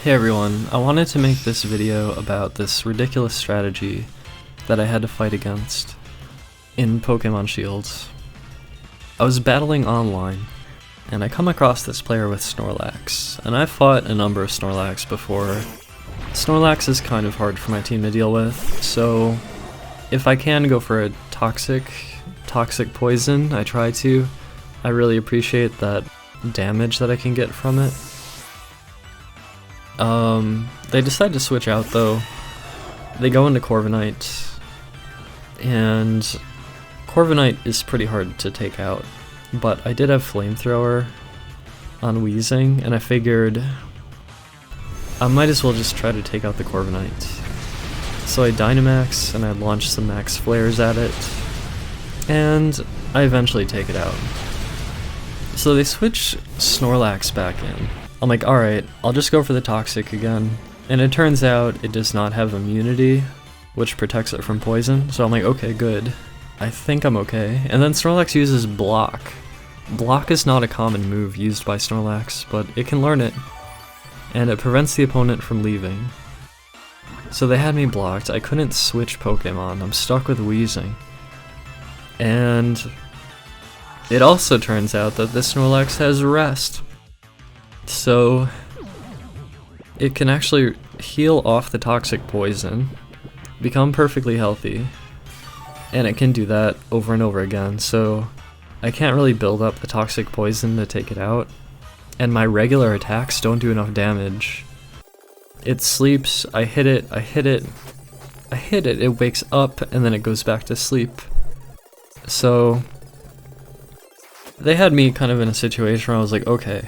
Hey everyone, I wanted to make this video about this ridiculous strategy that I had to fight against in Pokemon Shields. I was battling online, and I come across this player with Snorlax, and I've fought a number of Snorlax before. Snorlax is kind of hard for my team to deal with, so if I can go for a toxic poison, I try to. I really appreciate that damage that I can get from it. They decide to switch out though. They go into Corviknight, and Corviknight is pretty hard to take out, but I did have Flamethrower on Weezing, and I figured I might as well just try to take out the Corviknight. So I Dynamax, and I launch some Max Flares at it, and I eventually take it out. So they switch Snorlax back in. I'm like, alright, I'll just go for the Toxic again. And it turns out it does not have immunity, which protects it from poison. So I'm like, okay, good. I think I'm okay. And then Snorlax uses Block. Block is not a common move used by Snorlax, but it can learn it. And it prevents the opponent from leaving. So they had me blocked. I couldn't switch Pokemon. I'm stuck with Weezing. And it also turns out that this Snorlax has Rest. So it can actually heal off the toxic poison, become perfectly healthy, and it can do that over and over again. So I can't really build up the toxic poison to take it out, and my regular attacks don't do enough damage. It sleeps, I hit it, it wakes up, and then it goes back to sleep. So they had me kind of in a situation where I was like, okay,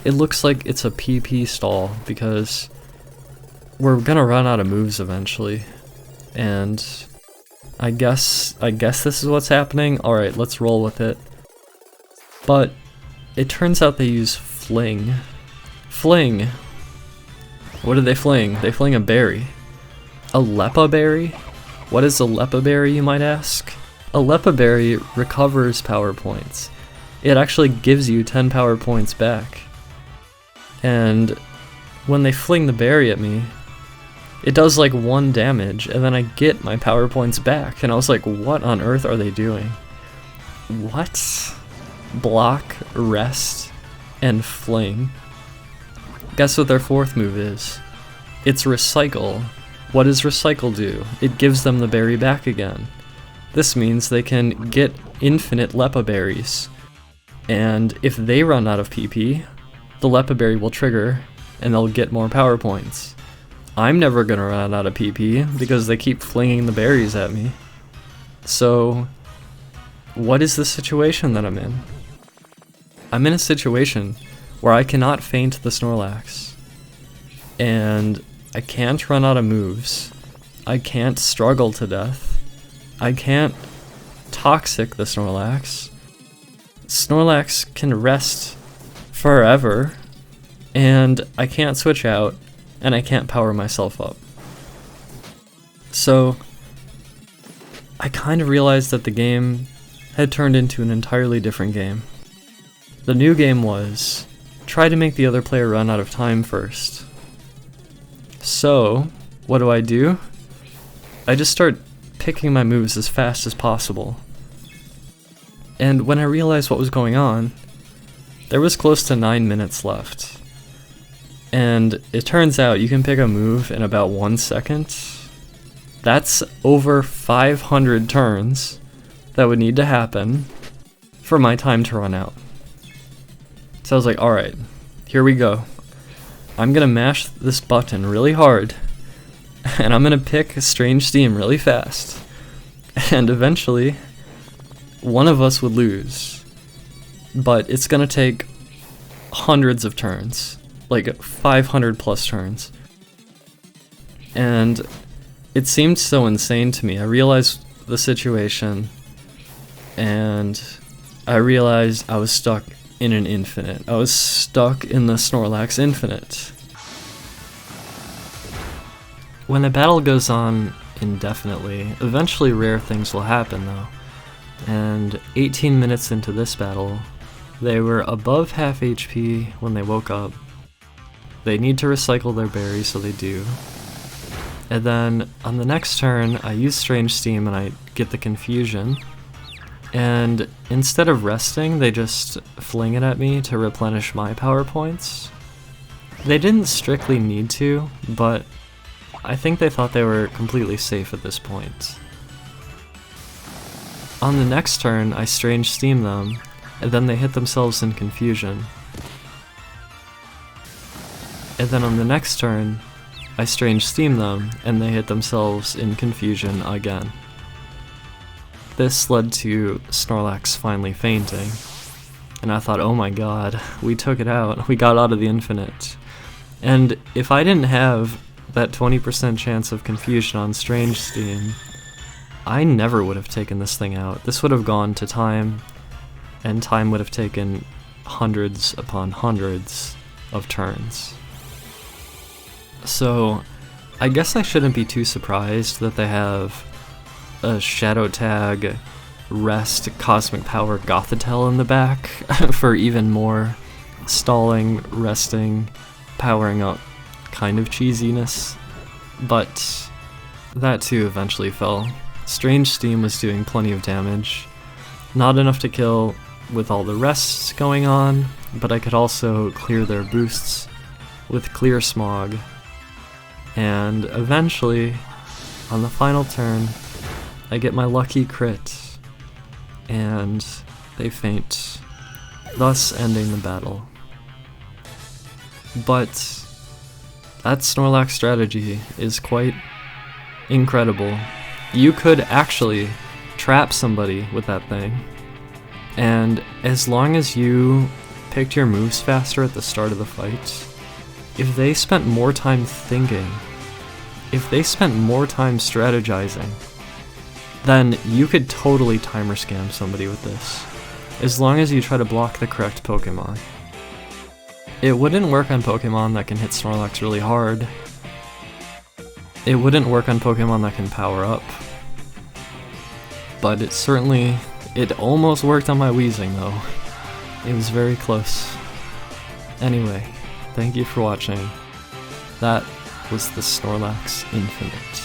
it looks like it's a PP stall because we're gonna run out of moves eventually, and I guess this is what's happening. Alright, let's roll with it. But it turns out they use Fling. Fling! What did they fling? They fling a berry. A Lepa Berry? What is a Lepa Berry, you might ask? A Lepa Berry recovers power points. It actually gives you 10 power points back. And when they fling the berry at me, it does like 1 damage, and then I get my power points back, and I was like, what on earth are they doing? What? Block, Rest, and Fling. Guess what their 4th move is? It's Recycle. What does Recycle do? It gives them the berry back again. This means they can get infinite Lepa Berries, and if they run out of PP, the Lepa Berry will trigger, and they'll get more power points. I'm never gonna run out of PP, because they keep flinging the berries at me. So, what is the situation that I'm in? I'm in a situation where I cannot feint the Snorlax, and I can't run out of moves. I can't struggle to death. I can't Toxic the Snorlax. Snorlax can rest forever, and I can't switch out, and I can't power myself up. So I kind of realized that the game had turned into an entirely different game. The new game was, try to make the other player run out of time first. So what do? I just start picking my moves as fast as possible. And when I realized what was going on, there was close to 9 minutes left. And it turns out you can pick a move in about 1 second. That's over 500 turns that would need to happen for my time to run out. So I was like, alright, here we go. I'm gonna mash this button really hard, and I'm gonna pick a Strange Steam really fast. And eventually, one of us would lose. But it's gonna take hundreds of turns, like 500 plus turns. And it seemed so insane to me. I realized the situation, and I realized I was stuck in an Infinite. I was stuck in the Snorlax Infinite. When a battle goes on indefinitely, eventually rare things will happen though. And 18 minutes into this battle, they were above half HP when they woke up, They need to recycle their berries, so they do. And then on the next turn, I use Strange Steam and I get the confusion. And instead of resting, they just fling it at me to replenish my power points. They didn't strictly need to, but I think they thought they were completely safe at this point. On the next turn, I Strange Steam them, and then they hit themselves in confusion. And then on the next turn, I Strange Steam them, and they hit themselves in confusion again. This led to Snorlax finally fainting, and I thought, oh my god, we took it out, we got out of the Infinite. And if I didn't have that 20% chance of confusion on Strange Steam, I never would have taken this thing out. This would have gone to time, and time would have taken hundreds upon hundreds of turns. So, I guess I shouldn't be too surprised that they have a Shadow Tag, Rest, Cosmic Power, Gothitelle in the back for even more stalling, resting, powering up kind of cheesiness. But that too eventually fell. Strange Steam was doing plenty of damage. Not enough to kill with all the rests going on, but I could also clear their boosts with Clear Smog. And eventually, on the final turn, I get my lucky crit, and they faint, thus ending the battle. But that Snorlax strategy is quite incredible. You could actually trap somebody with that thing, and as long as you picked your moves faster at the start of the fight, if they spent more time thinking, if they spent more time strategizing, then you could totally timer scam somebody with this, as long as you try to block the correct Pokemon. It wouldn't work on Pokemon that can hit Snorlax really hard. It wouldn't work on Pokemon that can power up. But it almost worked on my Weezing though. It was very close. Anyway, thank you for watching. That was the Snorlax Infinite.